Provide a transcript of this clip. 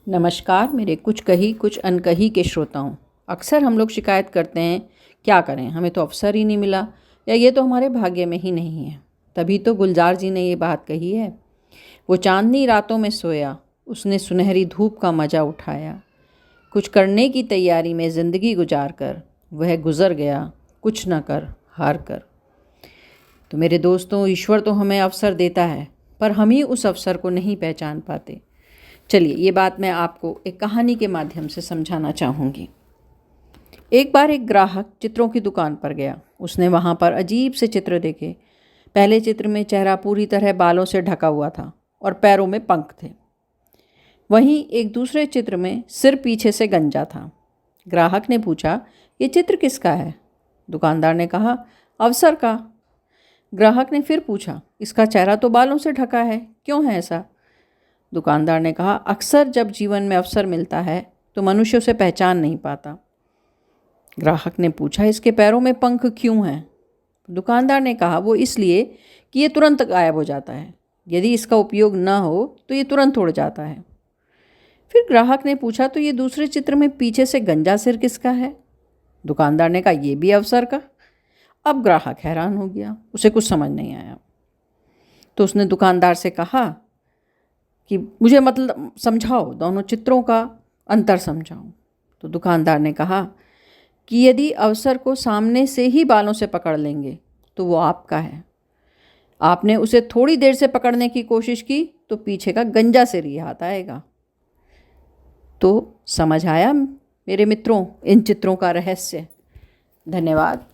नमस्कार मेरे कुछ कही कुछ अनकही के श्रोताओं। अक्सर हम लोग शिकायत करते हैं, क्या करें, हमें तो अवसर ही नहीं मिला, या ये तो हमारे भाग्य में ही नहीं है। तभी तो गुलजार जी ने ये बात कही है, वो चांदनी रातों में सोया, उसने सुनहरी धूप का मज़ा उठाया, कुछ करने की तैयारी में ज़िंदगी गुजार कर वह गुज़र गया, कुछ न कर हार कर। तो मेरे दोस्तों, ईश्वर तो हमें अवसर देता है, पर हम ही उस अवसर को नहीं पहचान पाते। चलिए, ये बात मैं आपको एक कहानी के माध्यम से समझाना चाहूँगी। एक बार एक ग्राहक चित्रों की दुकान पर गया। उसने वहाँ पर अजीब से चित्र देखे। पहले चित्र में चेहरा पूरी तरह बालों से ढका हुआ था और पैरों में पंख थे। वहीं एक दूसरे चित्र में सिर पीछे से गंजा था। ग्राहक ने पूछा, ये चित्र किसका है? दुकानदार ने कहा, अवसर का। ग्राहक ने फिर पूछा, इसका चेहरा तो बालों से ढका है, क्यों है ऐसा? दुकानदार ने कहा, अक्सर जब जीवन में अवसर मिलता है तो मनुष्य उसे पहचान नहीं पाता। ग्राहक ने पूछा, इसके पैरों में पंख क्यों हैं? दुकानदार ने कहा, वो इसलिए कि ये तुरंत गायब हो जाता है। यदि इसका उपयोग न हो तो ये तुरंत उड़ जाता है। फिर ग्राहक ने पूछा, तो ये दूसरे चित्र में पीछे से गंजा सिर किसका है? दुकानदार ने कहा, ये भी अवसर का। अब ग्राहक हैरान हो गया, उसे कुछ समझ नहीं आया। तो उसने दुकानदार से कहा कि मुझे मतलब समझाओ, दोनों चित्रों का अंतर समझाओ। तो दुकानदार ने कहा कि यदि अवसर को सामने से ही बालों से पकड़ लेंगे तो वो आपका है। आपने उसे थोड़ी देर से पकड़ने की कोशिश की तो पीछे का गंजा सिर ही हाथ आएगा। तो समझ आया मेरे मित्रों इन चित्रों का रहस्य? धन्यवाद।